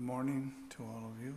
morning to all of you.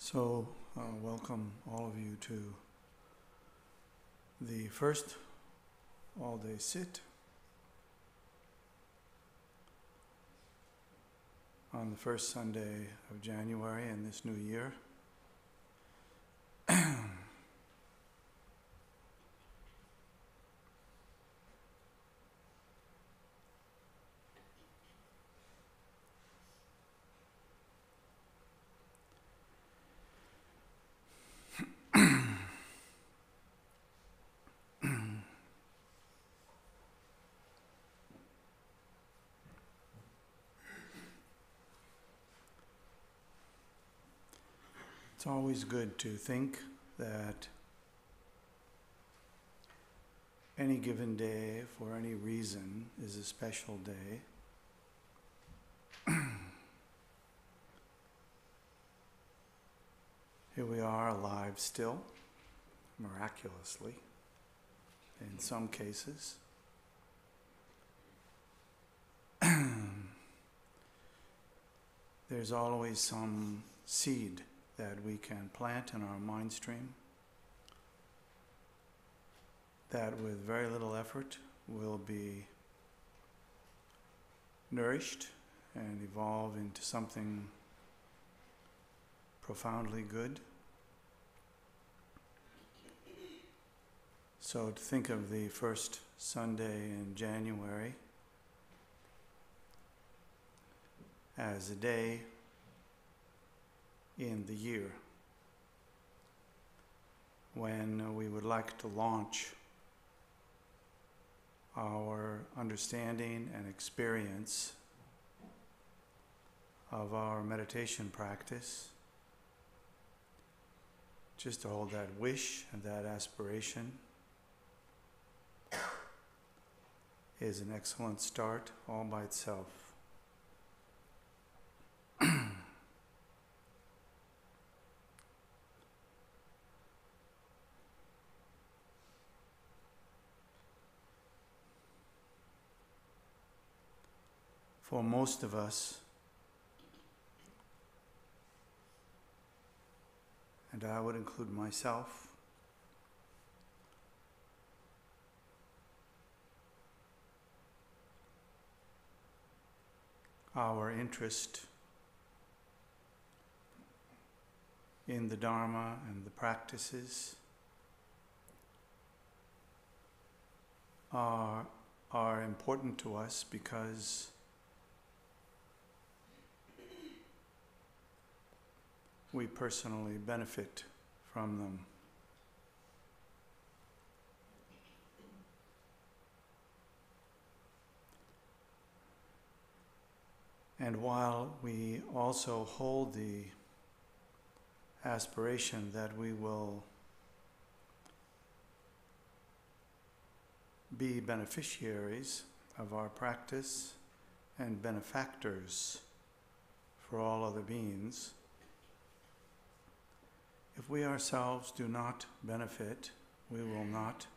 So, welcome all of you to the first all-day sit on the first Sunday of January in this new year. It's always good to think that any given day, for any reason, is a special day. Here we are, alive still, miraculously, in some cases. There's always some seed that we can plant in our mind stream that with very little effort will be nourished and evolve into something profoundly good. So to think of the first Sunday in January as a day in the year when we would like to launch our understanding and experience of our meditation practice, just to hold that wish and that aspiration is an excellent start all by itself. For most of us, and I would include myself, our interest in the Dharma and the practices are important to us because we personally benefit from them. And while we also hold the aspiration that we will be beneficiaries of our practice and benefactors for all other beings, if we ourselves do not benefit, we will not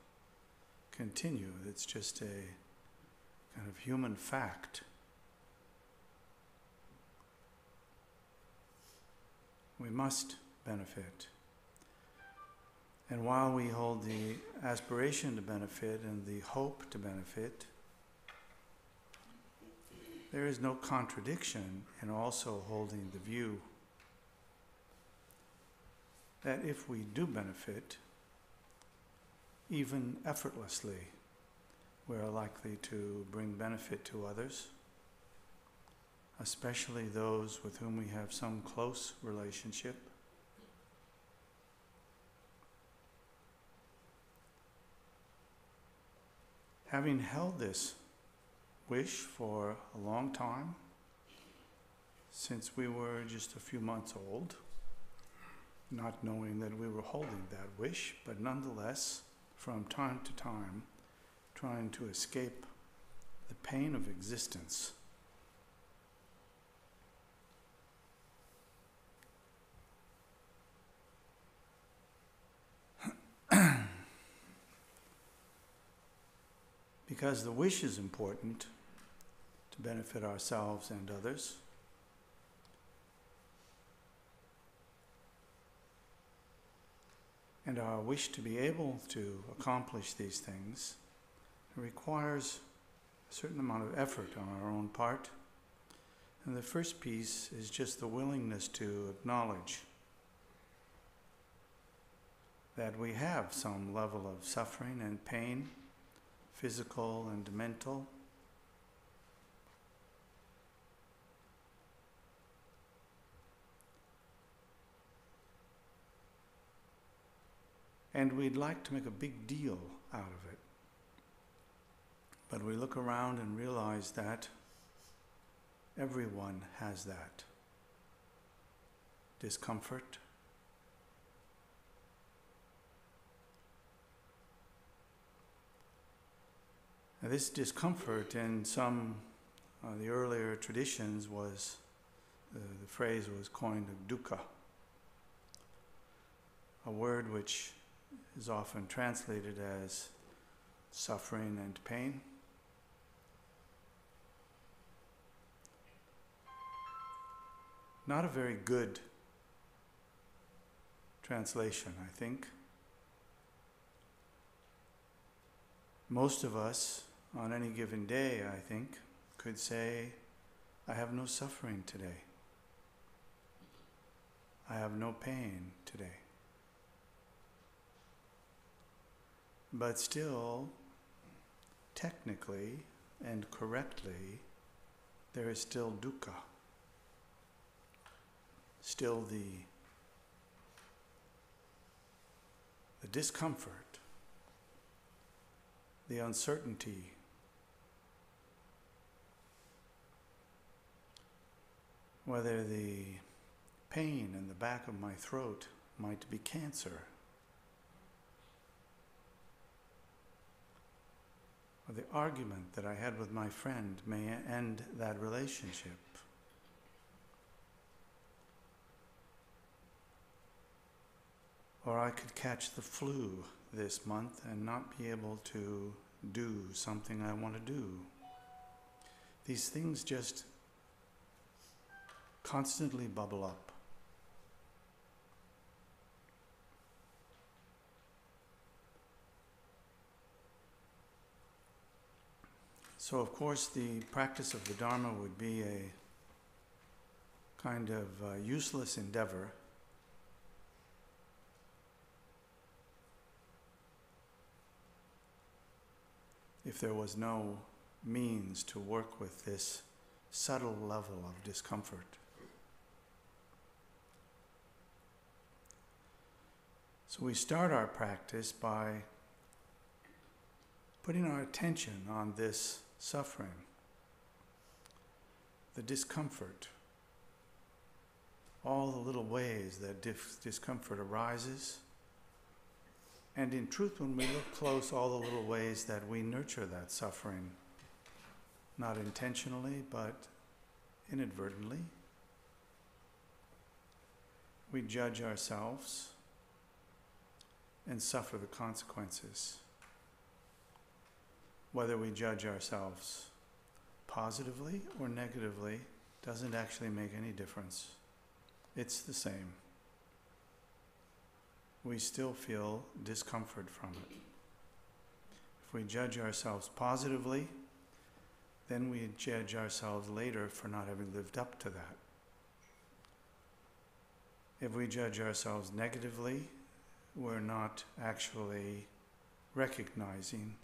continue. It's just a kind of human fact. We must benefit. And while we hold the aspiration to benefit and the hope to benefit, there is no contradiction in also holding the view that if we do benefit, even effortlessly, we are likely to bring benefit to others, especially those with whom we have some close relationship. Having held this wish for a long time, since we were just a few months old, not knowing that we were holding that wish, but nonetheless, from time to time, trying to escape the pain of existence. Because the wish is important to benefit ourselves and others. And our wish to be able to accomplish these things requires a certain amount of effort on our own part. And the first piece is just the willingness to acknowledge that we have some level of suffering and pain, physical and mental. And we'd like to make a big deal out of it. But we look around and realize that everyone has that discomfort. Now, this discomfort in some the earlier traditions was, the phrase was coined of dukkha, a word which is often translated as suffering and pain. Not a very good translation, I think. Most of us, on any given day, I think, could say, I have no suffering today. I have no pain today. But still, technically and correctly, there is still dukkha. Still the discomfort, the uncertainty, whether the pain in the back of my throat might be cancer, or the argument that I had with my friend may end that relationship. Or I could catch the flu this month and not be able to do something I want to do. These things just constantly bubble up. So of course the practice of the Dharma would be a kind of useless endeavor if there was no means to work with this subtle level of discomfort. So we start our practice by putting our attention on this suffering, the discomfort, all the little ways that discomfort arises, and in truth, when we look close, all the little ways that we nurture that suffering, not intentionally, but inadvertently. We judge ourselves and suffer the consequences. Whether we judge ourselves positively or negatively doesn't actually make any difference. It's the same. We still feel discomfort from it. If we judge ourselves positively, then we judge ourselves later for not having lived up to that. If we judge ourselves negatively, we're not actually recognizing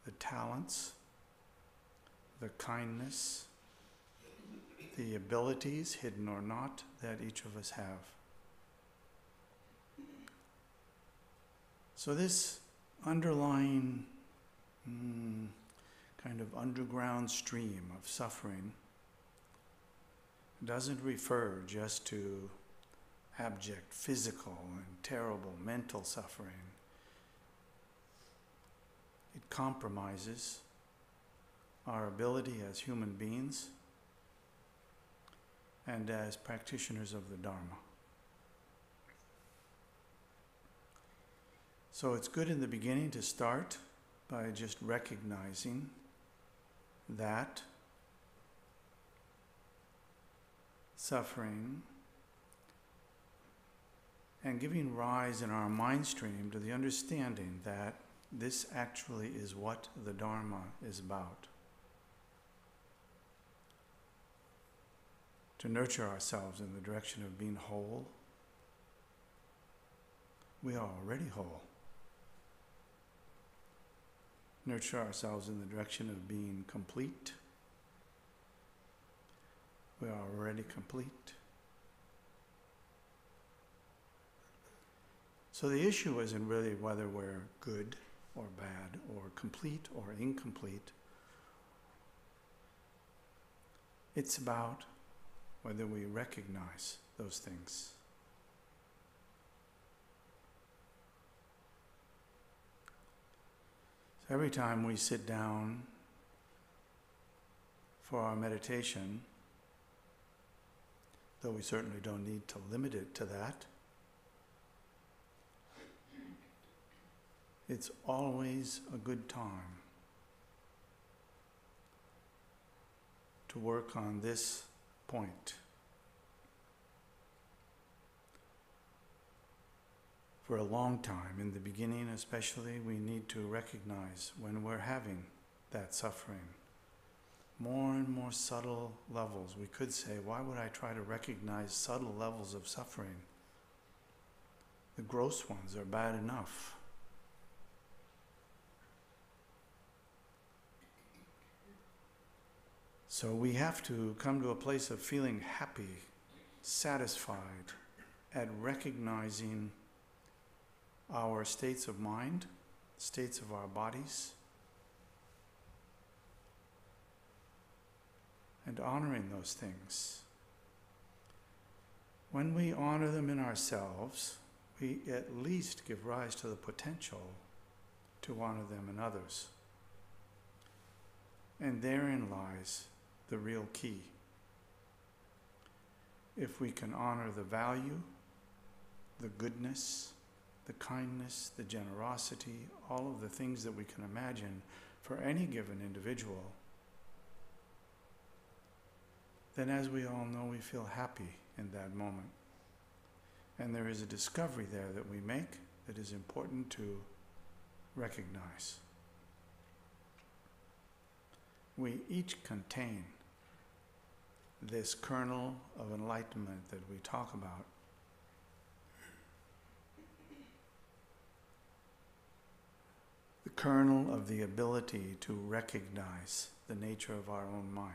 the talents, the kindness, the abilities, hidden or not, that each of us have. So this underlying kind of underground stream of suffering doesn't refer just to abject physical and terrible mental suffering. It compromises our ability as human beings and as practitioners of the Dharma. So it's good in the beginning to start by just recognizing that suffering and giving rise in our mind stream to the understanding that this actually is what the Dharma is about. To nurture ourselves in the direction of being whole. We are already whole. Nurture ourselves in the direction of being complete. We are already complete. So the issue isn't really whether we're good or bad or complete or incomplete. It's about whether we recognize those things. So every time we sit down for our meditation, though we certainly don't need to limit it to that, it's always a good time to work on this point. For a long time, in the beginning especially, we need to recognize when we're having that suffering. More and more subtle levels. We could say, why would I try to recognize subtle levels of suffering? The gross ones are bad enough. So we have to come to a place of feeling happy, satisfied at recognizing our states of mind, states of our bodies, and honoring those things. When we honor them in ourselves, we at least give rise to the potential to honor them in others. And therein lies the real key. If we can honor the value, the goodness, the kindness, the generosity, all of the things that we can imagine for any given individual, then as we all know, we feel happy in that moment. And there is a discovery there that we make that is important to recognize. We each contain this kernel of enlightenment that we talk about. The kernel of the ability to recognize the nature of our own mind.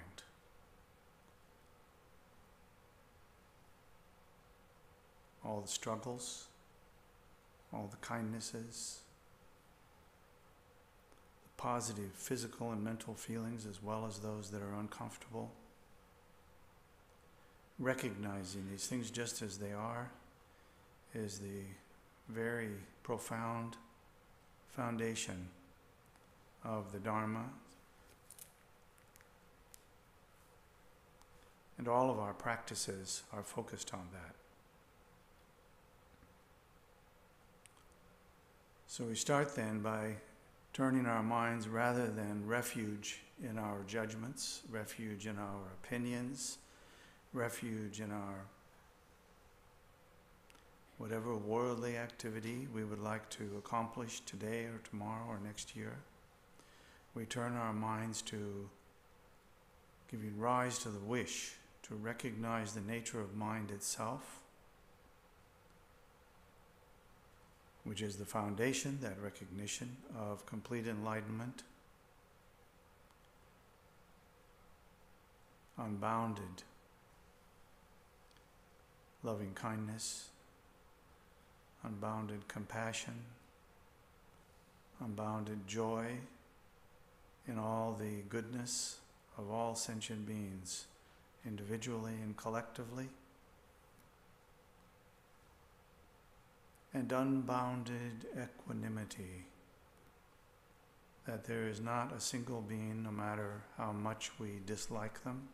All the struggles, all the kindnesses, the positive physical and mental feelings as well as those that are uncomfortable. Recognizing these things just as they are is the very profound foundation of the Dharma. And all of our practices are focused on that. So we start then by turning our minds, rather than refuge in our judgments, refuge in our opinions, refuge in our whatever worldly activity we would like to accomplish today or tomorrow or next year. We turn our minds to giving rise to the wish to recognize the nature of mind itself, which is the foundation, that recognition of complete enlightenment, unbounded loving kindness, unbounded compassion, unbounded joy in all the goodness of all sentient beings, individually and collectively, and unbounded equanimity, that there is not a single being, no matter how much we dislike them,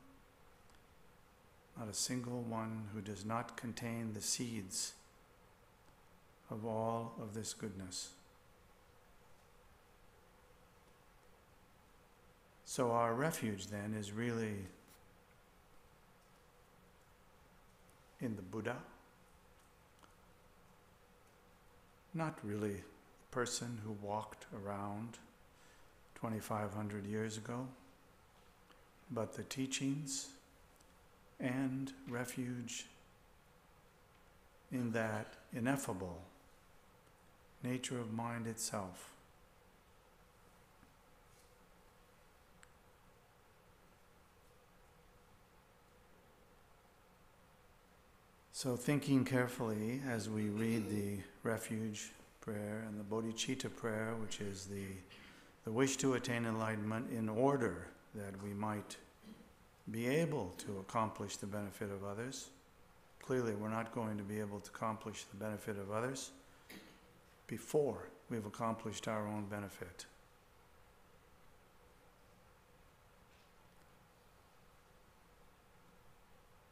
not a single one who does not contain the seeds of all of this goodness. So our refuge then is really in the Buddha, not really the person who walked around 2,500 years ago, but the teachings and refuge in that ineffable nature of mind itself. So thinking carefully as we read the refuge prayer and the bodhicitta prayer, which is the wish to attain enlightenment in order that we might be able to accomplish the benefit of others. Clearly, we're not going to be able to accomplish the benefit of others before we've accomplished our own benefit.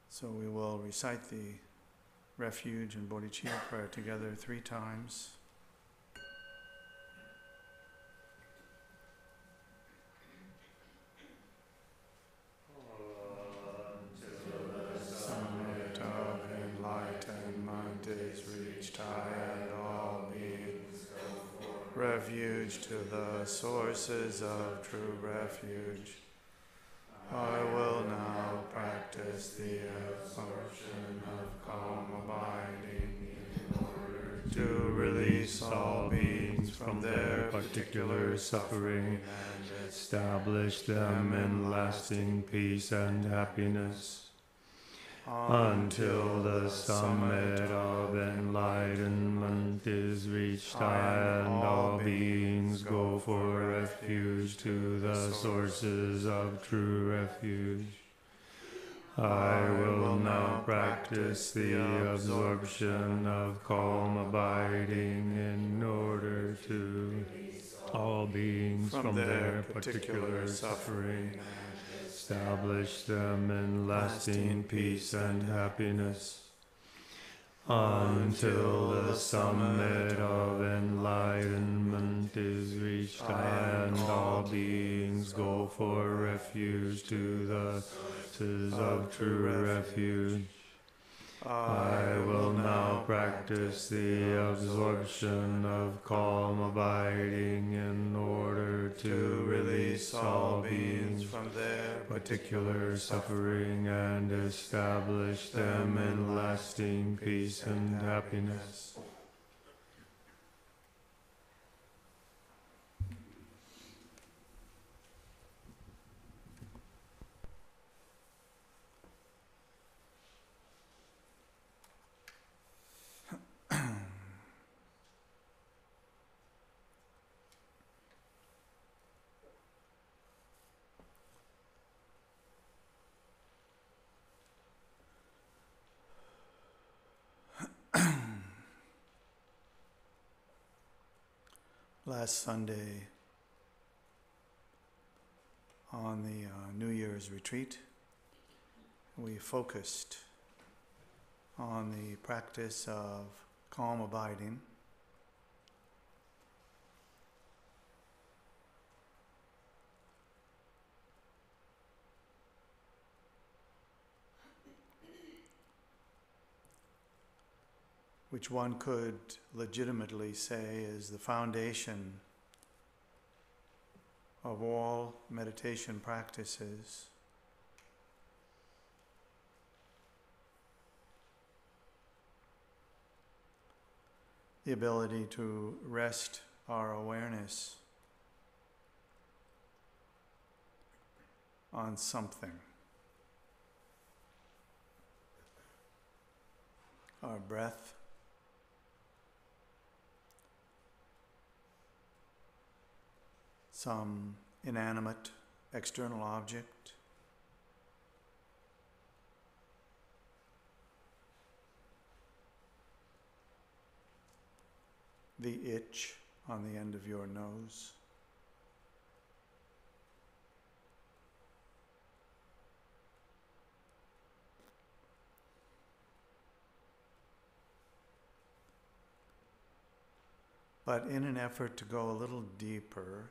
So we will recite the refuge and bodhicitta prayer together 3 times. Summit of enlightenment is reached, I and all beings go forth. Refuge to the sources of true refuge. I will now practice the absorption of calm abiding in order to release all beings from their particular suffering and establish them in lasting peace and happiness. Until the summit of enlightenment is reached, I and all beings go for refuge to the sources of true refuge. I will now practice the absorption of calm abiding in order to release all beings from their particular suffering, establish them in lasting peace and happiness. Until the summit of enlightenment is reached, I and all beings go for refuge to the sources of true refuge. I will now practice the absorption of calm abiding in order to release all beings from their particular suffering and establish them in lasting peace and happiness. Last Sunday on the New Year's retreat, we focused on the practice of calm abiding. Which one could legitimately say is the foundation of all meditation practices. The ability to rest our awareness on something. Our breath, some inanimate external object, the itch on the end of your nose, but in an effort to go a little deeper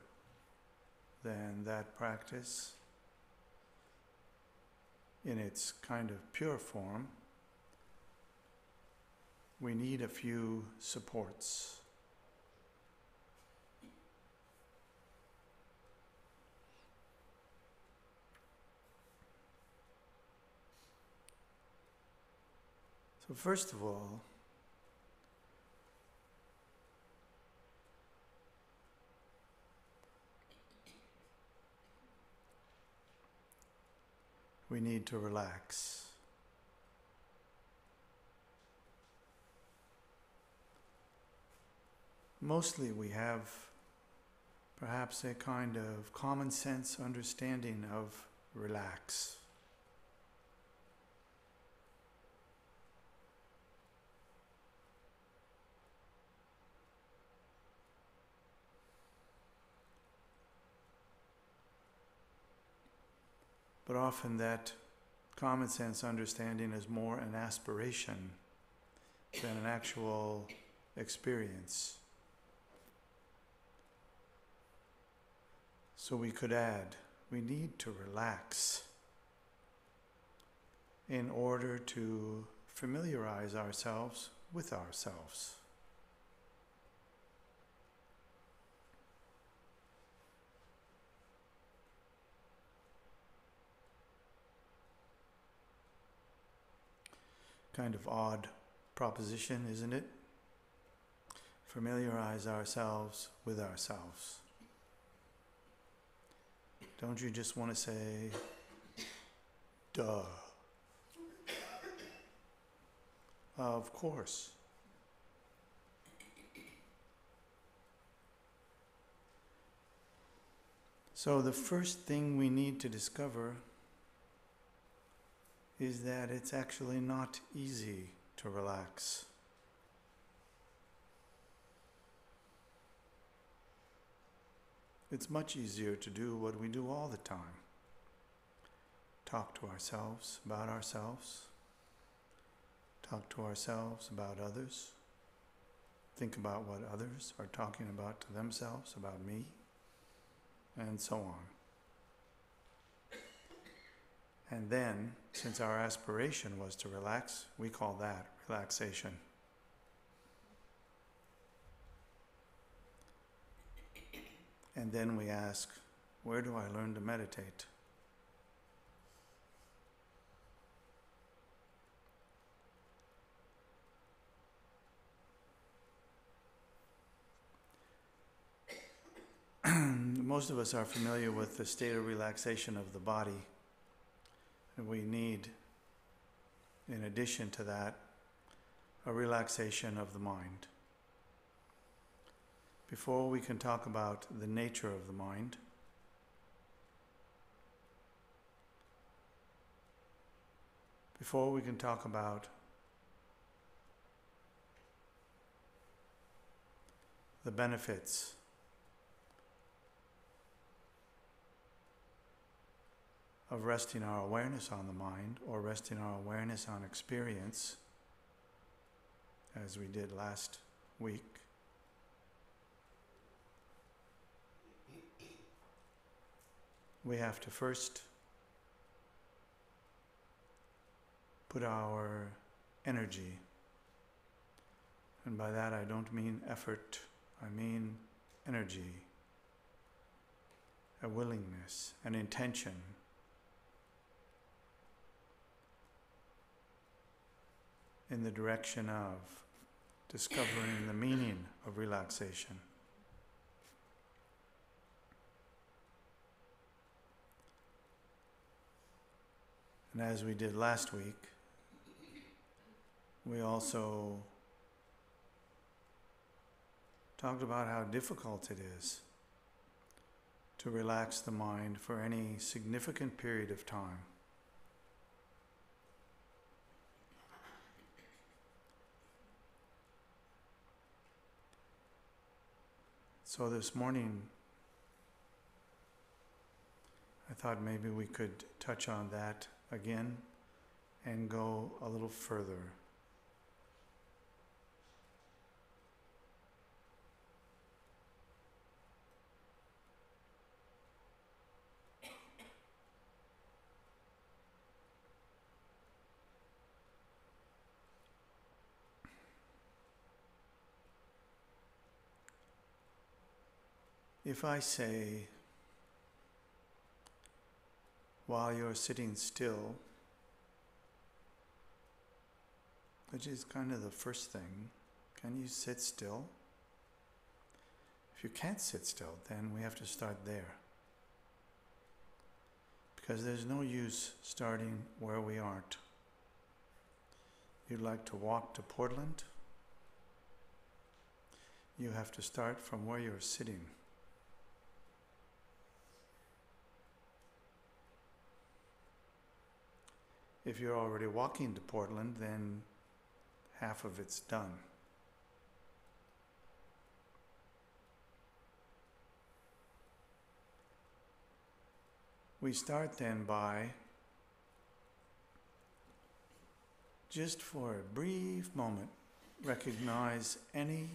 than that practice in its kind of pure form, we need a few supports. So first of all, we need to relax. Mostly we have perhaps a kind of common sense understanding of relax. But often that common sense understanding is more an aspiration than an actual experience. So we could add, we need to relax in order to familiarize ourselves with ourselves. Kind of odd proposition, isn't it? Familiarize ourselves with ourselves. Don't you just want to say, duh? Of course. So the first thing we need to discover is that it's actually not easy to relax. It's much easier to do what we do all the time. Talk to ourselves about ourselves. Talk to ourselves about others. Think about what others are talking about to themselves, about me, and so on. And then, since our aspiration was to relax, we call that relaxation. And then we ask, where do I learn to meditate? Most of us are familiar with the state of relaxation of the body. And we need, in addition to that, a relaxation of the mind. Before we can talk about the nature of the mind, before we can talk about the benefits of resting our awareness on the mind, or resting our awareness on experience, as we did last week, we have to first put our energy, and by that I don't mean effort, I mean energy, a willingness, an intention, in the direction of discovering the meaning of relaxation. And as we did last week, we also talked about how difficult it is to relax the mind for any significant period of time. So this morning, I thought maybe we could touch on that again and go a little further. If I say, while you're sitting still, which is kind of the first thing, can you sit still? If you can't sit still, then we have to start there. Because there's no use starting where we aren't. You'd like to walk to Portland? You have to start from where you're sitting. If you're already walking to Portland, then half of it's done. We start then by, just for a brief moment, recognize any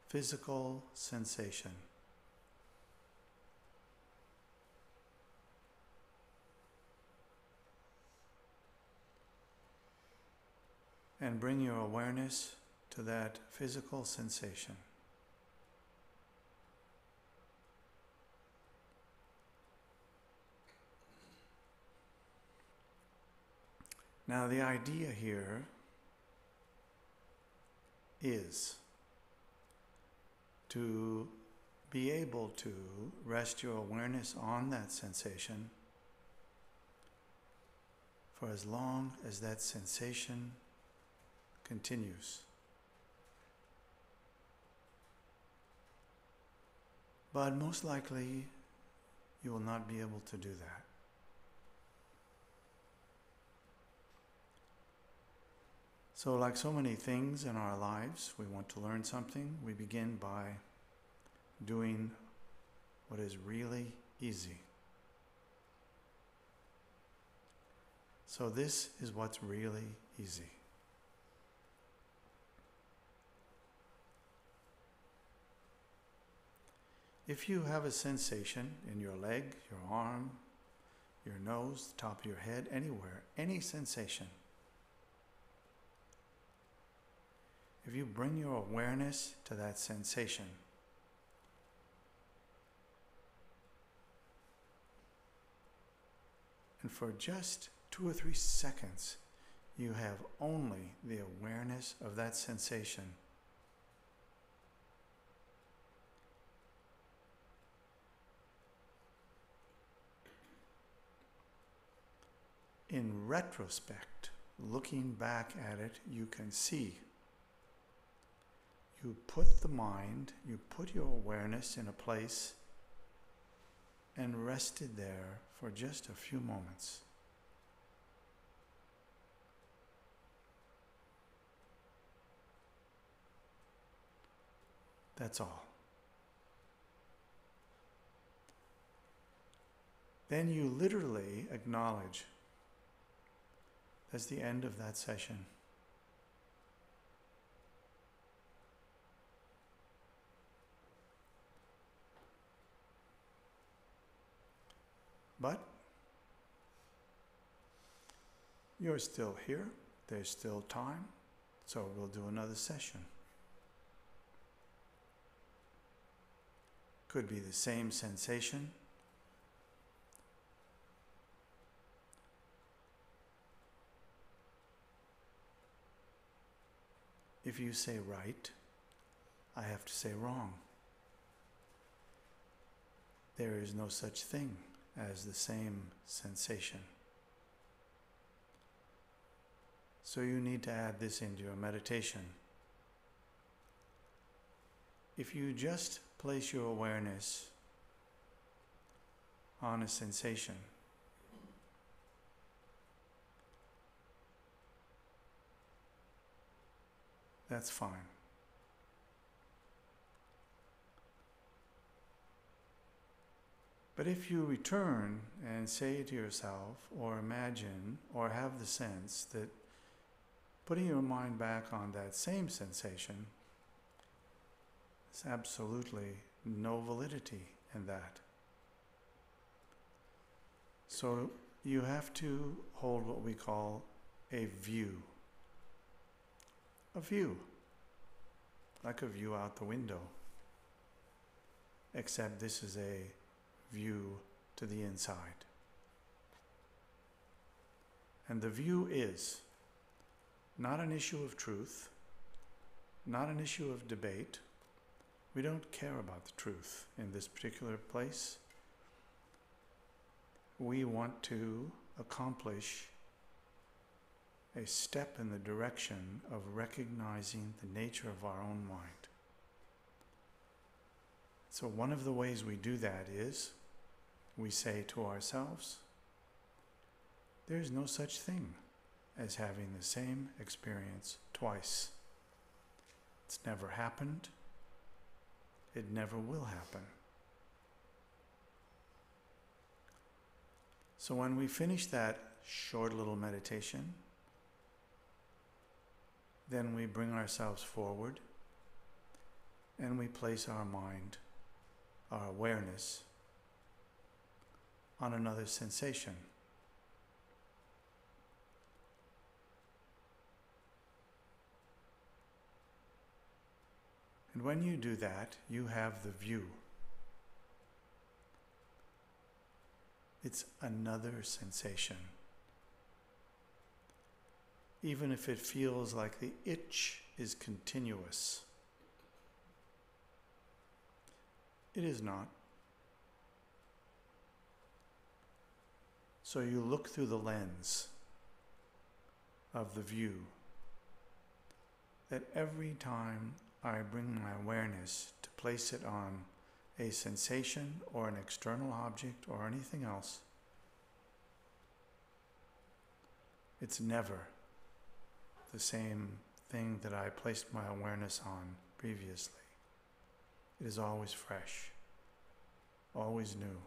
physical sensation. And bring your awareness to that physical sensation. Now the idea here is to be able to rest your awareness on that sensation for as long as that sensation continues. But most likely, you will not be able to do that. So like so many things in our lives, we want to learn something, we begin by doing what is really easy. So this is what's really easy. If you have a sensation in your leg, your arm, your nose, the top of your head, anywhere, any sensation, if you bring your awareness to that sensation, and for just 2 or 3 seconds, you have only the awareness of that sensation. In retrospect, looking back at it, you can see you put the mind, you put your awareness in a place and rested there for just a few moments. That's all. Then you literally acknowledge that's the end of that session. But you're still here, there's still time, so we'll do another session. Could be the same sensation. If you say right, I have to say wrong. There is no such thing as the same sensation. So you need to add this into your meditation. If you just place your awareness on a sensation, that's fine. But if you return and say to yourself, or imagine, or have the sense that putting your mind back on that same sensation, there's absolutely no validity in that. So you have to hold what we call a view. A view, like a view out the window, except this is a view to the inside. And the view is not an issue of truth, not an issue of debate. We don't care about the truth in this particular place. We want to accomplish a step in the direction of recognizing the nature of our own mind. So one of the ways we do that is we say to ourselves, there's no such thing as having the same experience twice. It's never happened. It never will happen. So when we finish that short little meditation, then we bring ourselves forward and we place our mind, our awareness, on another sensation. And when you do that, you have the view. It's another sensation. Even if it feels like the itch is continuous, it is not. So you look through the lens of the view that every time I bring my awareness to place it on a sensation or an external object or anything else, it's never the same thing that I placed my awareness on previously. It is always fresh, always new.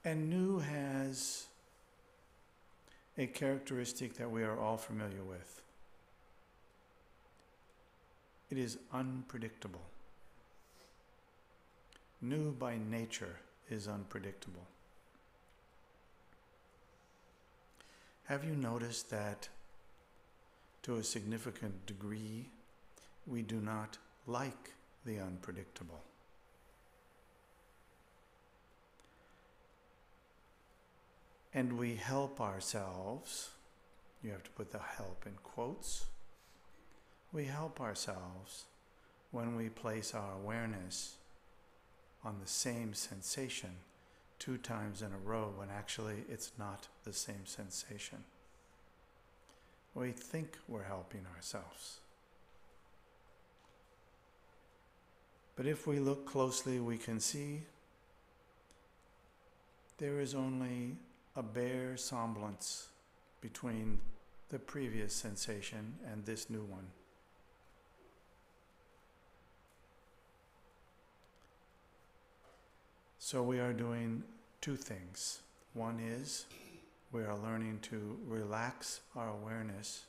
And new has a characteristic that we are all familiar with. It is unpredictable. new by nature, is unpredictable. Have you noticed that to a significant degree, we do not like the unpredictable? And we help ourselves, you have to put the help in quotes, we help ourselves when we place our awareness on the same sensation 2 times in a row when actually it's not the same sensation. We think we're helping ourselves. But if we look closely, we can see there is only a bare semblance between the previous sensation and this new one. So we are doing 2 things. One is we are learning to relax our awareness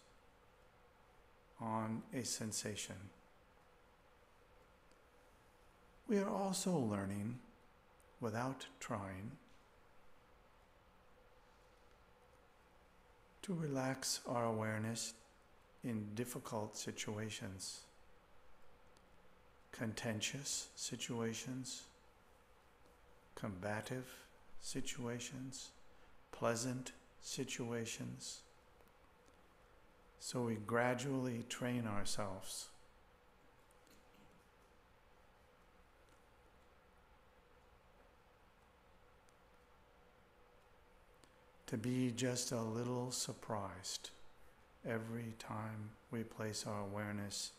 on a sensation. We are also learning, without trying, to relax our awareness in difficult situations, contentious situations, combative situations, pleasant situations. So we gradually train ourselves to be just a little surprised every time we place our awareness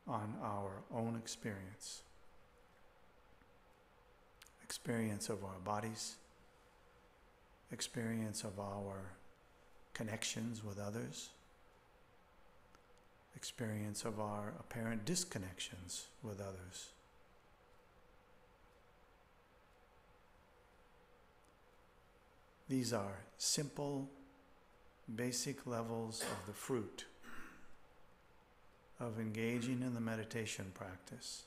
on our own experience. Experience of our bodies, experience of our connections with others, experience of our apparent disconnections with others. These are simple, basic levels of the fruit of engaging in the meditation practice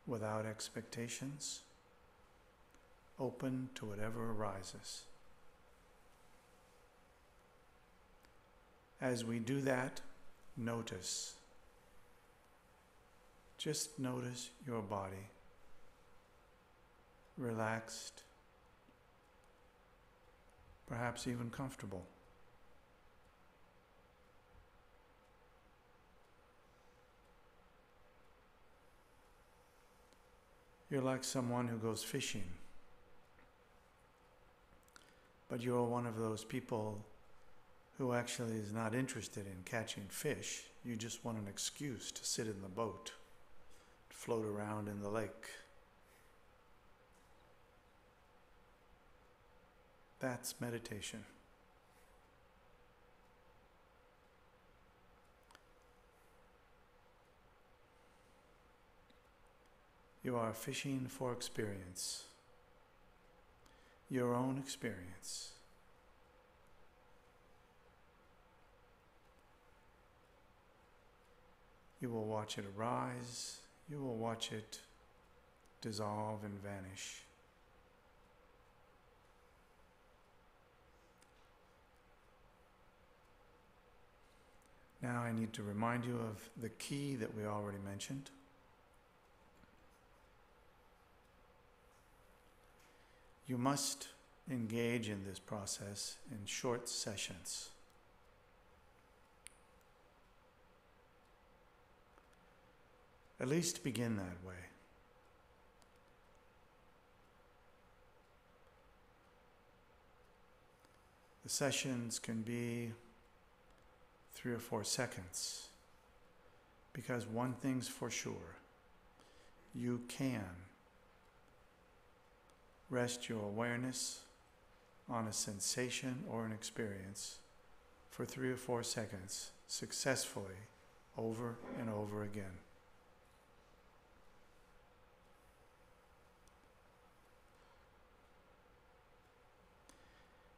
without expectations, open to whatever arises. As we do that, notice. Just notice your body, relaxed, perhaps even comfortable. You're like someone who goes fishing. But you're one of those people who actually is not interested in catching fish. You just want an excuse to sit in the boat, to float around in the lake. That's meditation. You are fishing for experience. Your own experience. You will watch it arise, you will watch it dissolve and vanish. Now I need to remind you of the key that we already mentioned. You must engage in this process in short sessions. At least begin that way. The sessions can be 3 or 4 seconds, because one thing's for sure, you can rest your awareness on a sensation or an experience for 3 or 4 seconds successfully over and over again.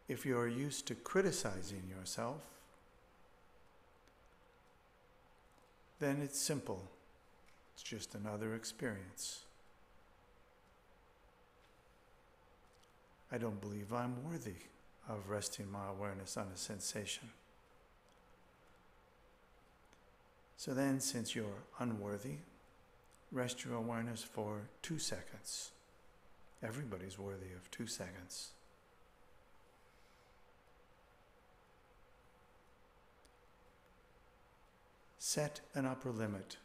If you are used to criticizing yourself, then it's simple. It's just another experience. I don't believe I'm worthy of resting my awareness on a sensation. So then, since you're unworthy, rest your awareness for 2 seconds. Everybody's worthy of 2 seconds. Set an upper limit.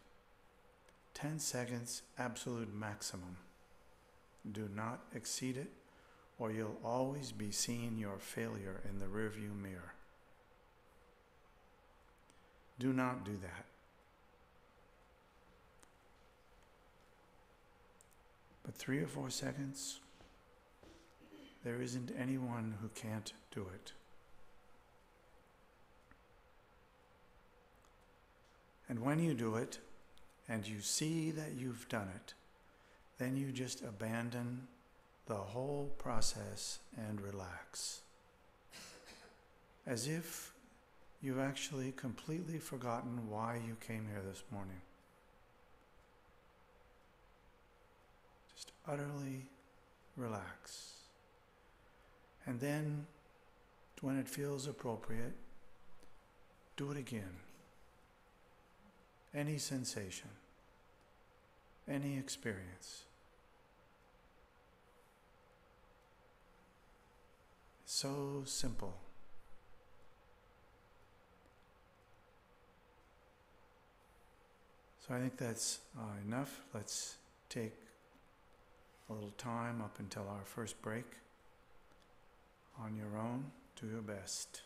10 seconds, absolute maximum. Do not exceed it, or you'll always be seeing your failure in the rearview mirror. Do not do that. But 3 or 4 seconds, there isn't anyone who can't do it. And when you do it, and you see that you've done it, then you just abandon the whole process and relax. As if you've actually completely forgotten why you came here this morning. Just utterly relax. And then, when it feels appropriate, do it again. Any sensation, any experience. So simple. So I think that's enough. Let's take a little time up until our first break. On your own, do your best.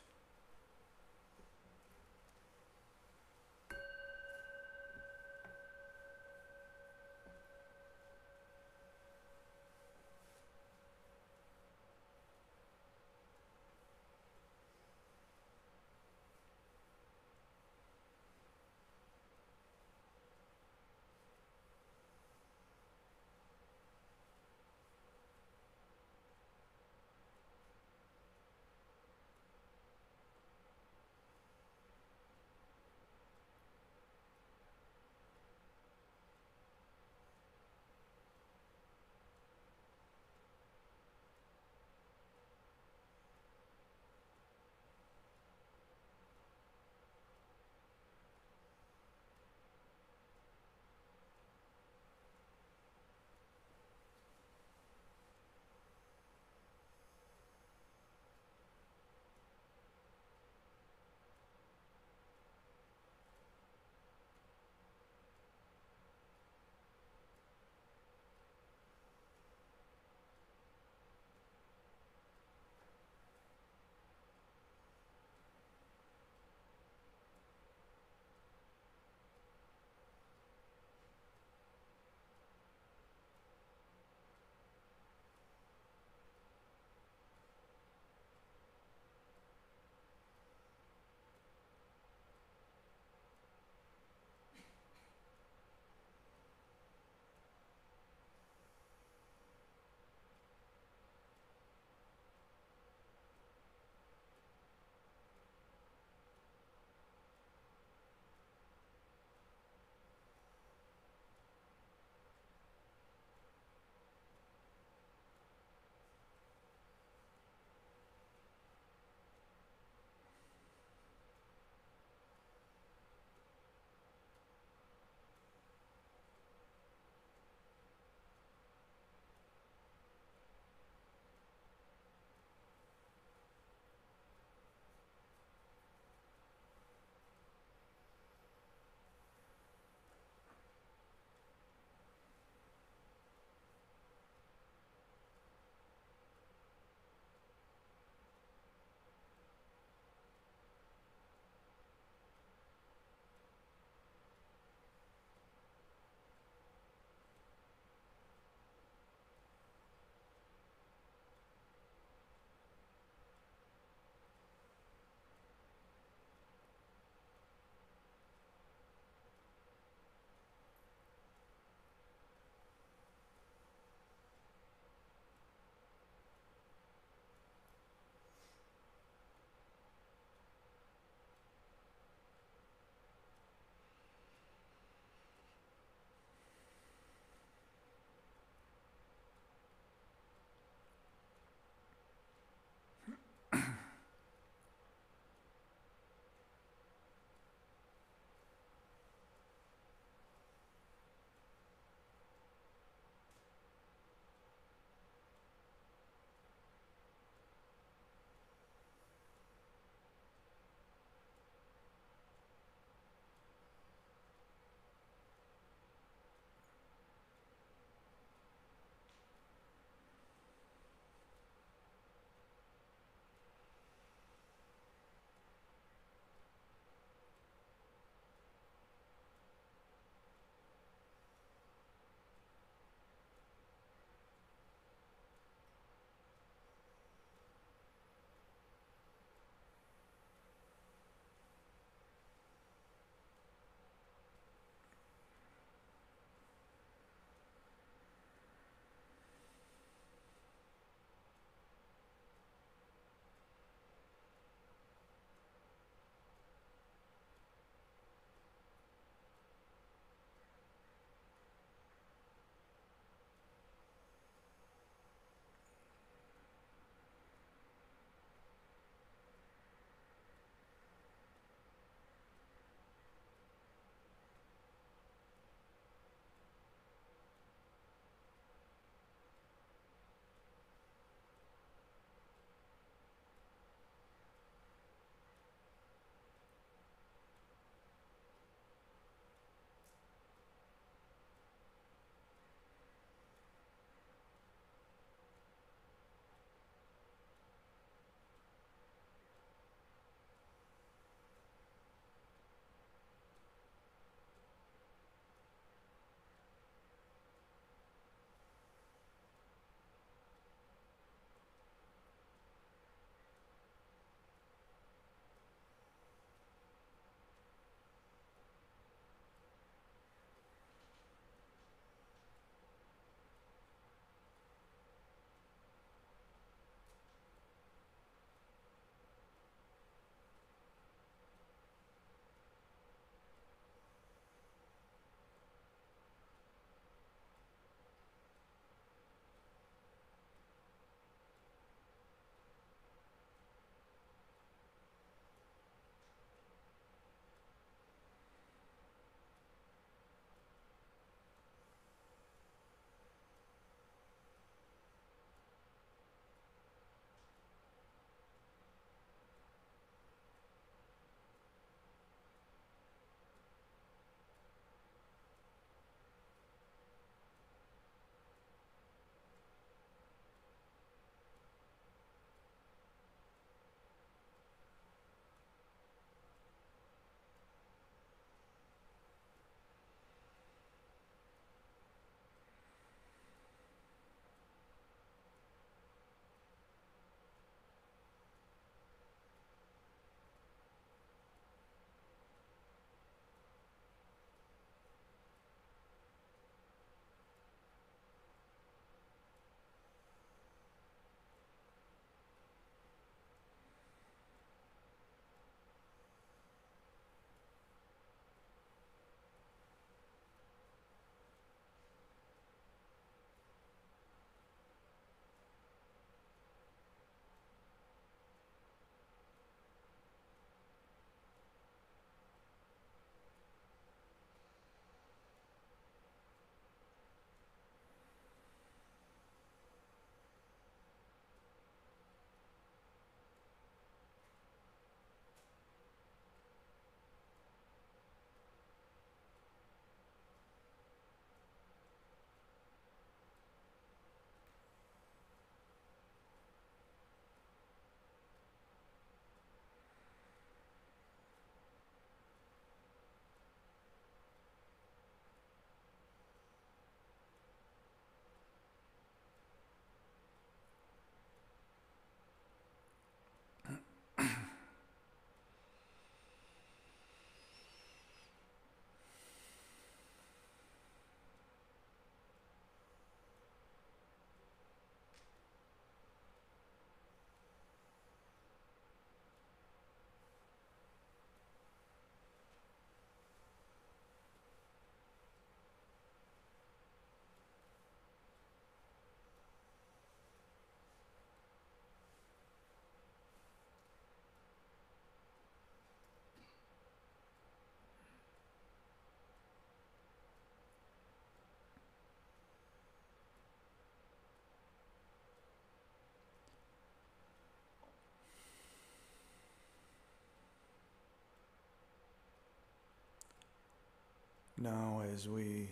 Now, as we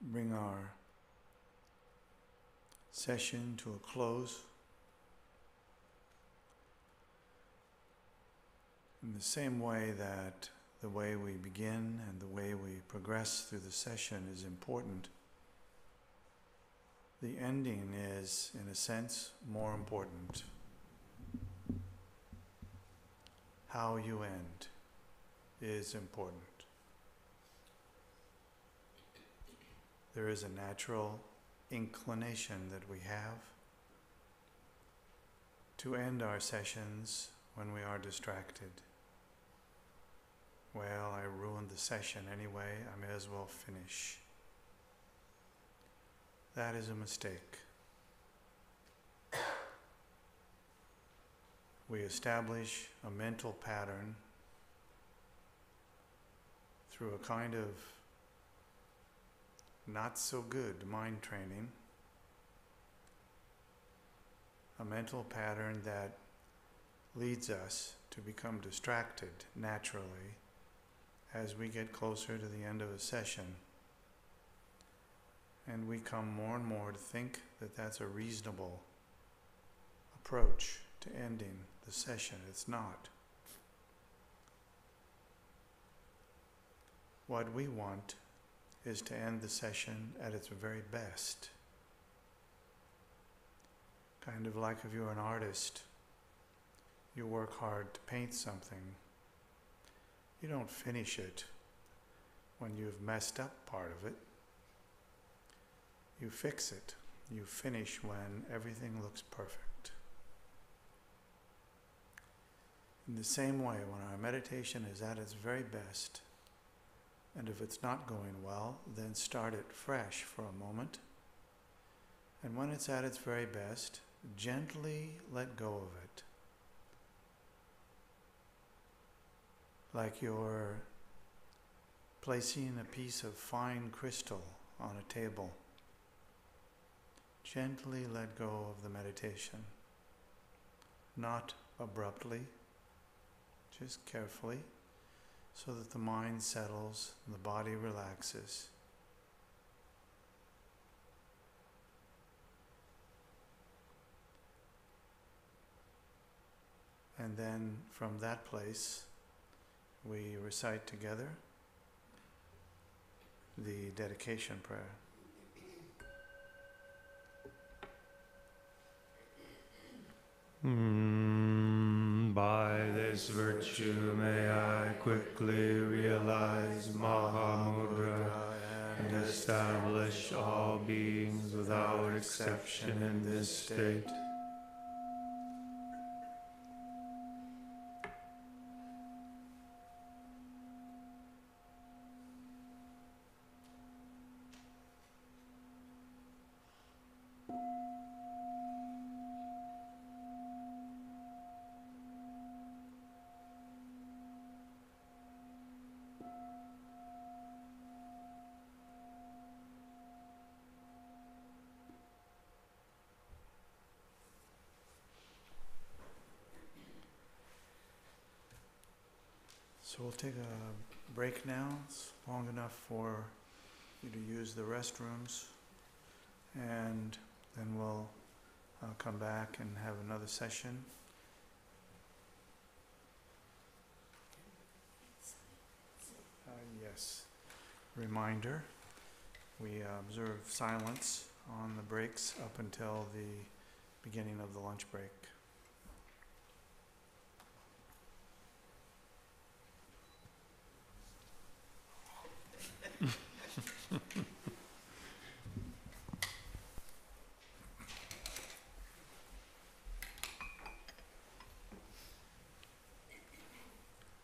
bring our session to a close, in the same way that the way we begin and the way we progress through the session is important, the ending is, in a sense, more important. How you end is important. There is a natural inclination that we have to end our sessions when we are distracted. Well, I ruined the session anyway, I may as well finish. That is a mistake. We establish a mental pattern through a kind of not so good mind training, a mental pattern that leads us to become distracted naturally as we get closer to the end of a session. And we come more and more to think that that's a reasonable approach to ending the session. It's not. What we want is to end the session at its very best. Kind of like if you're an artist, you work hard to paint something. You don't finish it when you've messed up part of it. You fix it. You finish when everything looks perfect. In the same way, when our meditation is at its very best, and if it's not going well, then start it fresh for a moment. And when it's at its very best, gently let go of it. Like you're placing a piece of fine crystal on a table. Gently let go of the meditation. Not abruptly, just carefully, so that the mind settles and the body relaxes. And then from that place, we recite together the dedication prayer. By this virtue may I quickly realize Mahamudra and establish all beings without exception in this state. So we'll take a break now. It's long enough for you to use the restrooms, and then we'll come back and have another session. Yes. Reminder, we observe silence on the breaks up until the beginning of the lunch break.